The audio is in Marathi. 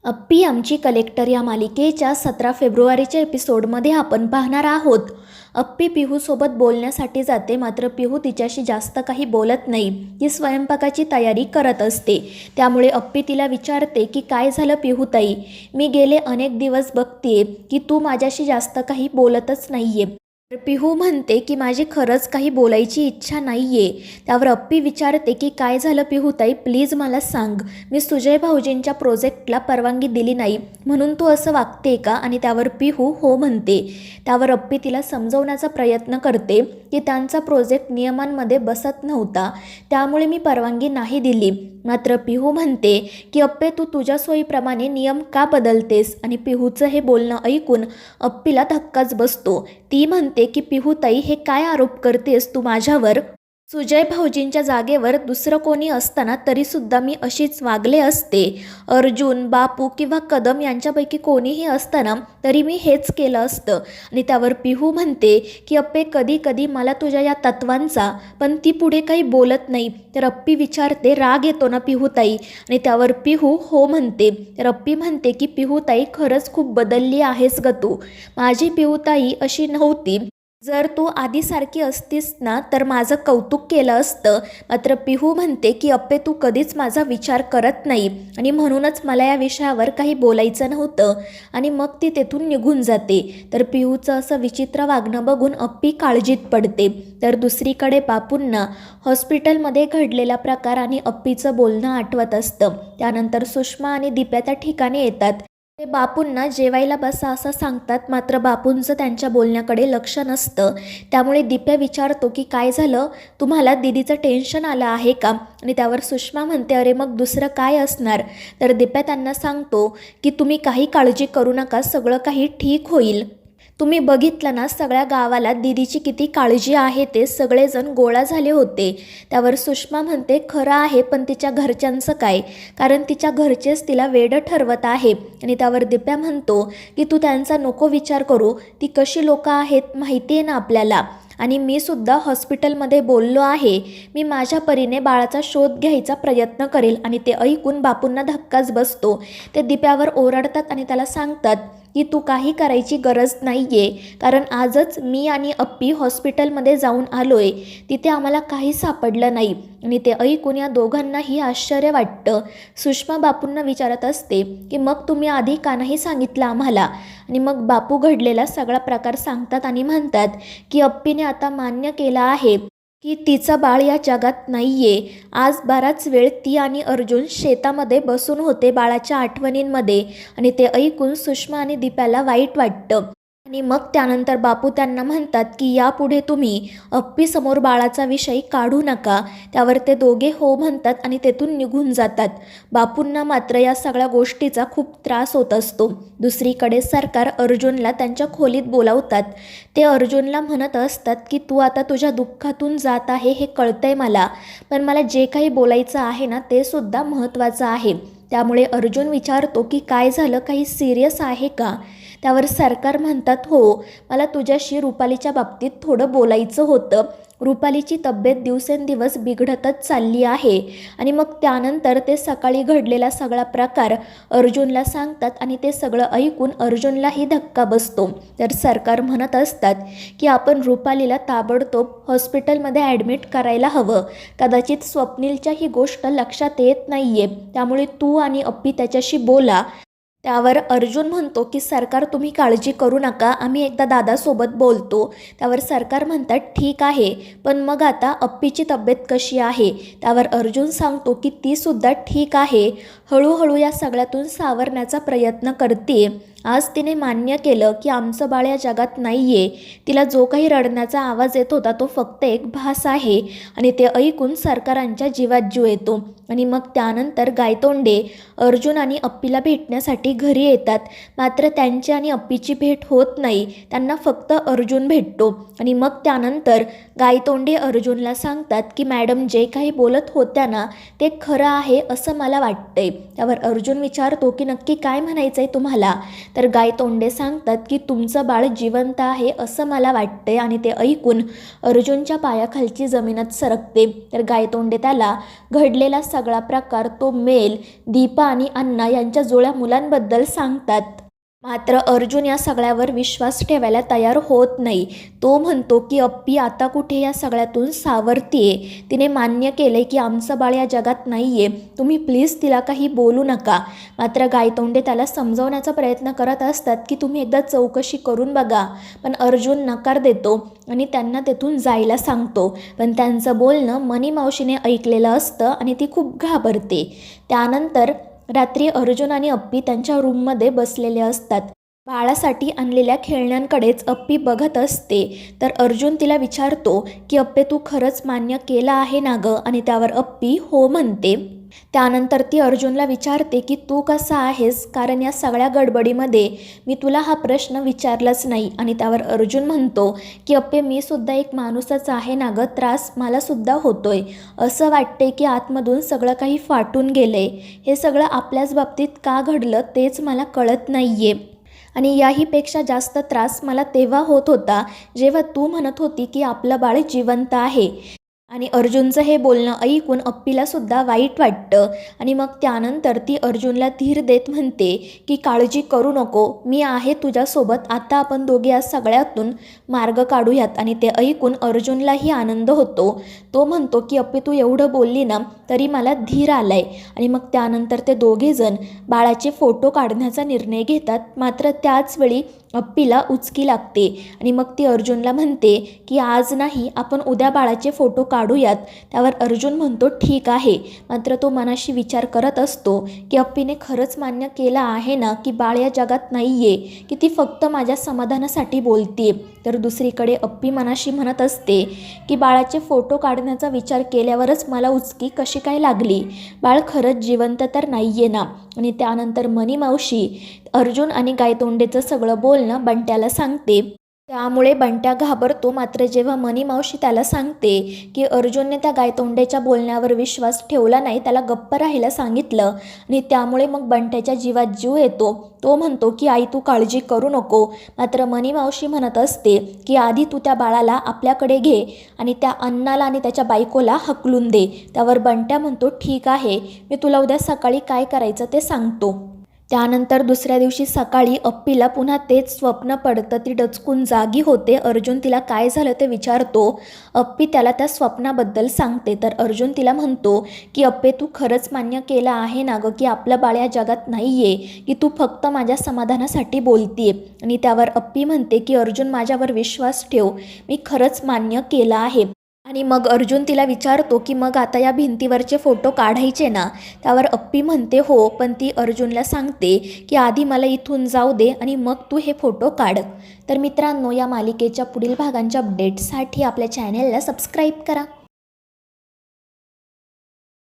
अप्पी आमची कलेक्टर या मालिकेच्या 17 फेब्रुवारीच्या एपिसोडमध्ये आपण पाहणार आहोत. अप्पी पिहूसोबत बोलण्यासाठी जाते, मात्र पिहू तिच्याशी जास्त काही बोलत नाही. ती स्वयंपाकाची तयारी करत असते. त्यामुळे अप्पी तिला विचारते की काय झालं पिहूताई, मी गेले अनेक दिवस बघतेय की तू माझ्याशी जास्त काही बोलतच नाहीये. तर पिहू म्हणते की माझी खरंच काही बोलायची इच्छा नाहीये. त्यावर अप्पी विचारते की काय झालं पिहूताई, प्लीज मला सांग. मी सुजय भाऊजींच्या प्रोजेक्टला परवानगी दिली नाही म्हणून तू असं वागते का? आणि त्यावर पिहू हो म्हणते. त्यावर अप्पी तिला समजवण्याचा प्रयत्न करते की त्यांचा प्रोजेक्ट नियमांमध्ये बसत नव्हता, त्यामुळे मी परवानगी नाही दिली. मात्र पिहू म्हणते की अप्पे, तू तुझ्या सोयीप्रमाणे नियम का बदलतेस? आणि पिहूचं हे बोलणं ऐकून अप्पीला धक्काच बसतो. ती म्हणते की पिहूताई, हे काय आरोप करतेस तू माझ्यावर? सुजय भाऊजींच्या जागेवर दुसरं कोणी असताना तरीसुद्धा मी अशीच वागले असते. अर्जुन, बापू किंवा कदम यांच्यापैकी कोणीही असताना तरी मी हेच केलं असतं. आणि त्यावर पिहू म्हणते की अप्पे, कधी कधी मला तुझ्या या तत्वांचा, पण ती पुढे काही बोलत नाही. तर अप्पी विचारते, राग येतो ना पिहूताई? आणि त्यावर पिहू हो म्हणते. तर अप्पी म्हणते की पिहूताई, खरंच खूप बदलली आहेस ग तू. माझी पिहूताई अशी नव्हती. जर तू आधीसारखी असतीस ना तर माझं कौतुक केलं असतं. मात्र पिहू म्हणते की अप्पे, तू कधीच माझा विचार करत नाही आणि म्हणूनच मला या विषयावर काही बोलायचं नव्हतं. आणि मग ती तेथून निघून जाते. तर पिहूचं असं विचित्र वागणं बघून अप्पी काळजीत पडते. तर दुसरीकडे बापूंना हॉस्पिटलमध्ये घडलेला प्रकार आणि अप्पीचं बोलणं आठवत असतं. त्यानंतर सुषमा आणि दिप्या त्या ठिकाणी येतात. ते बापूंना जेवायला बसा असं सांगतात, मात्र बापूंचं त्यांच्या बोलण्याकडे लक्ष नसतं. त्यामुळे दिप्या विचारतो की काय झालं, तुम्हाला दीदीचं टेन्शन आलं आहे का? आणि त्यावर सुषमा म्हणते, अरे मग दुसरं काय असणार? तर दिप्या त्यांना सांगतो की तुम्ही काही काळजी करू नका, सगळं काही ठीक होईल. तुम्ही बघितलं ना, सगळ्या गावाला दीदीची किती काळजी आहे, ते सगळेजण गोळा झाले होते. त्यावर सुषमा म्हणते, खरं आहे, पण तिच्या घरच्यांचं काय? कारण तिच्या घरचेच तिला वेडं ठरवत आहे. आणि त्यावर दिप्या म्हणतो की तू त्यांचा नको विचार करू, ती कशी लोकं आहेत माहिती आहे ना आपल्याला. आणि मी सुद्धा हॉस्पिटलमध्ये बोललो आहे. मी माझ्या परीने बाळाचा शोध घ्यायचा प्रयत्न करेल. आणि ते ऐकून बापूंना धक्काच बसतो. ते दिप्यावर ओरडतात आणि त्याला सांगतात की तू काही करायची गरज नाही आहे, कारण आजच मी आणि अप्पी हॉस्पिटलमध्ये जाऊन आलो आहे, तिथे आम्हाला काही सापडलं नाही. आणि ते ऐकून या दोघांनाही आश्चर्य वाटतं. सुषमा बापूंना विचारत असते की मग तुम्ही आधी का नाही सांगितलं आम्हाला? आणि मग बापू घडलेला सगळा प्रकार सांगतात आणि म्हणतात की अप्पीने आता मान्य केलं आहे की तिचं बाळ या जगात नाहीये. आज बराच वेळ ती आणि अर्जुन शेतामध्ये बसून होते बाळाच्या आठवणींमध्ये. आणि ते ऐकून सुषमा आणि दिप्याला वाईट वाटतं. आणि मग त्यानंतर बापू त्यांना म्हणतात की यापुढे तुम्ही अप्पीसमोर बाळाचा विषय काढू नका. त्यावर ते दोघे हो म्हणतात आणि तेथून निघून जातात. बापूंना मात्र या सगळ्या गोष्टीचा खूप त्रास होत असतो. दुसरीकडे सरकार अर्जुनला त्यांच्या खोलीत बोलावतात. ते अर्जुनला म्हणत असतात की तू आता तुझ्या दुःखातून जात आहे हे कळतंय मला, पण मला जे काही बोलायचं आहे ना ते सुद्धा महत्त्वाचं आहे. त्यामुळे अर्जुन विचारतो की काय झालं, काही सिरियस आहे का? त्यावर सरकार म्हणतात, हो, मला तुझ्याशी रुपालीच्या बाबतीत थोडं बोलायचं होतं. रुपालीची तब्येत दिवसेंदिवस बिघडतच चालली आहे. आणि मग त्यानंतर ते सकाळी घडलेला सगळा प्रकार अर्जुनला सांगतात आणि ते सगळं ऐकून अर्जुनलाही धक्का बसतो. तर सरकार म्हणत असतात की आपण रुपालीला ताबडतोब हॉस्पिटलमध्ये ॲडमिट करायला हवं. कदाचित स्वप्नीलच्या ही गोष्ट लक्षात येत नाही आहे, त्यामुळे तू आणि अप्पी त्याच्याशी बोला. त्यावर अर्जुन म्हणतो की सरकार, तुम्ही काळजी करू नका, आम्ही एकदा दादासोबत बोलतो. त्यावर सरकार म्हणतात, ठीक आहे, पण मग आता अप्पीची तब्येत कशी आहे? त्यावर अर्जुन सांगतो की ती सुद्धा ठीक आहे, हळूहळू या सगळ्यातून सावरण्याचा प्रयत्न करते. आज तिने मान्य केलं की आमचं बाळ या जगात नाही आहे. तिला जो काही रडण्याचा आवाज येत होता तो फक्त एक भास आहे. आणि ते ऐकून सरकारांच्या जीवात जीव येतो. आणि मग त्यानंतर गायतोंडे अर्जुन आणि अप्पीला भेटण्यासाठी घरी येतात. मात्र त्यांची आणि अप्पीची भेट होत नाही, त्यांना फक्त अर्जुन भेटतो. आणि मग त्यानंतर गायतोंडे अर्जुनला सांगतात की मॅडम जे काही बोलत होत्या ना ते खरं आहे असं मला वाटतंय. त्यावर अर्जुन विचारतो की नक्की काय म्हणायचं आहे तुम्हाला? तर गायतोंडे सांगतात की तुमचं बाळ जिवंत आहे असं मला वाटतंय आणि ते ऐकून अर्जुनच्या पायाखालची जमीनच सरकते. तर गायतोंडे त्याला घडलेला सगळा प्रकार तो मेल, दीपा आणि अण्णा यांच्या जुळ्या मुलांबद्दल सांगतात. मात्र अर्जुन या सगळ्यावर विश्वास ठेवायला तयार होत नाही. तो म्हणतो की अप्पी आता कुठे या सगळ्यातून सावरतीये. तिने मान्य केलंय की आमचं बाळ या जगात नाहीये, तुम्ही प्लीज तिला काही बोलू नका. मात्र गायतोंडे त्याला समजवण्याचा प्रयत्न करत असतात की तुम्ही एकदा चौकशी करून बघा. पण अर्जुन नकार देतो आणि त्यांना तेथून जायला सांगतो. पण त्यांचं बोलणं मनी मावशीने ऐकलेलं असतं आणि ती खूप घाबरते. त्यानंतर रात्री अर्जुन आणि अप्पी त्यांच्या रूममध्ये बसलेले असतात. बाळासाठी आणलेल्या खेळण्यांकडेच अप्पी बघत असते. तर अर्जुन तिला विचारतो की अप्पे तू खरंच मान्य केलं आहे ना गं? आणि त्यावर अप्पी हो म्हणते. त्यानंतर ती अर्जुनला विचारते की तू कसा आहेस, कारण या सगळ्या गडबडीमध्ये मी तुला हा प्रश्न विचारलाच नाही. आणि त्यावर अर्जुन म्हणतो की अप्पे मी सुद्धा एक माणूसच आहे ना गं, त्रास मला सुद्धा होतोय. असं वाटते की आतमधून सगळं काही फाटून गेलंय. हे सगळं आपल्याच बाबतीत का घडलं तेच मला कळत नाहीये. आणि याहीपेक्षा जास्त त्रास मला तेव्हा होत होता जेव्हा तू म्हणत होती की आपलं बाळ जिवंत आहे. आणि अर्जुनचं हे बोलणं ऐकून अप्पीला सुद्धा वाईट वाटतं. आणि मग त्यानंतर ती अर्जुनला धीर देत म्हणते की काळजी करू नको, मी आहे तुझ्यासोबत, आता आपण दोघे या सगळ्यातून मार्ग काढूयात. आणि ते ऐकून अर्जुनलाही आनंद होतो. तो म्हणतो की अप्पी तू एवढं बोलली ना तरी मला धीर आलाय. आणि मग त्यानंतर ते दोघेजण बाळाचे फोटो काढण्याचा निर्णय घेतात. मात्र त्याचवेळी अप्पीला उचकी लागते आणि मग ती अर्जुनला म्हणते की आज नाही, आपण उद्या बाळाचे फोटो काढूयात. त्यावर अर्जुन म्हणतो ठीक आहे. मात्र तो मनाशी विचार करत असतो की अप्पीने खरंच मान्य केलं आहे ना की बाळ या जगात नाही आहे, की ती फक्त माझ्या समाधानासाठी बोलते. तर दुसरीकडे अप्पी मनाशी म्हणत असते की बाळाचे फोटो काढण्याचा विचार केल्यावरच मला उचकी कशी काय लागली, बाळ खरंच जिवंत तर नाही आहे ना. आणि त्यानंतर मनी मावशी अर्जुन आणि गायतोंडेचं सगळं बोलणं बंट्याला सांगते. त्यामुळे बंट्या घाबरतो. मात्र जेव्हा मनी मावशी त्याला सांगते की अर्जुनने त्या गायतोंडेच्या बोलण्यावर विश्वास ठेवला नाही, त्याला गप्प राहायला सांगितलं, आणि त्यामुळे मग बंट्याच्या जीवात जीव येतो. तो म्हणतो की आई तू काळजी करू नको. मात्र मनी मावशी म्हणत असते की आधी तू त्या बाळाला आपल्याकडे घे आणि त्या अण्णाला आणि त्याच्या बायकोला हकलून दे. त्यावर बंट्या म्हणतो ठीक आहे, मी तुला उद्या सकाळी काय करायचं ते सांगतो. त्यानंतर दुसऱ्या दिवशी सकाळी अप्पीला पुन्हा तेच स्वप्न पडतं. ती डचकून जागी होते. अर्जुन तिला काय झालं ते विचारतो. अप्पी त्याला त्या स्वप्नाबद्दल सांगते. तर अर्जुन तिला म्हणतो की अप्पे तू खरंच मान्य केलं आहे ना गं की आपलं बाळ या जगात नाही आहे, की तू फक्त माझ्या समाधानासाठी बोलतीये. आणि त्यावर अप्पी म्हणते की अर्जुन माझ्यावर विश्वास ठेव, मी खरंच मान्य केलं आहे. आणि मग अर्जुन तिला विचारतो की मग आता या भिंतीवरचे फोटो काढायचे ना. त्यावर अप्पी म्हणते हो, पण ती अर्जुनला सांगते की आधी मला इथून जाऊ दे आणि मग तू हे फोटो काढ. तर मित्रांनो, या मालिकेच्या पुढील भागांच्या अपडेट्ससाठी आपल्या चॅनेलला सबस्क्राईब करा.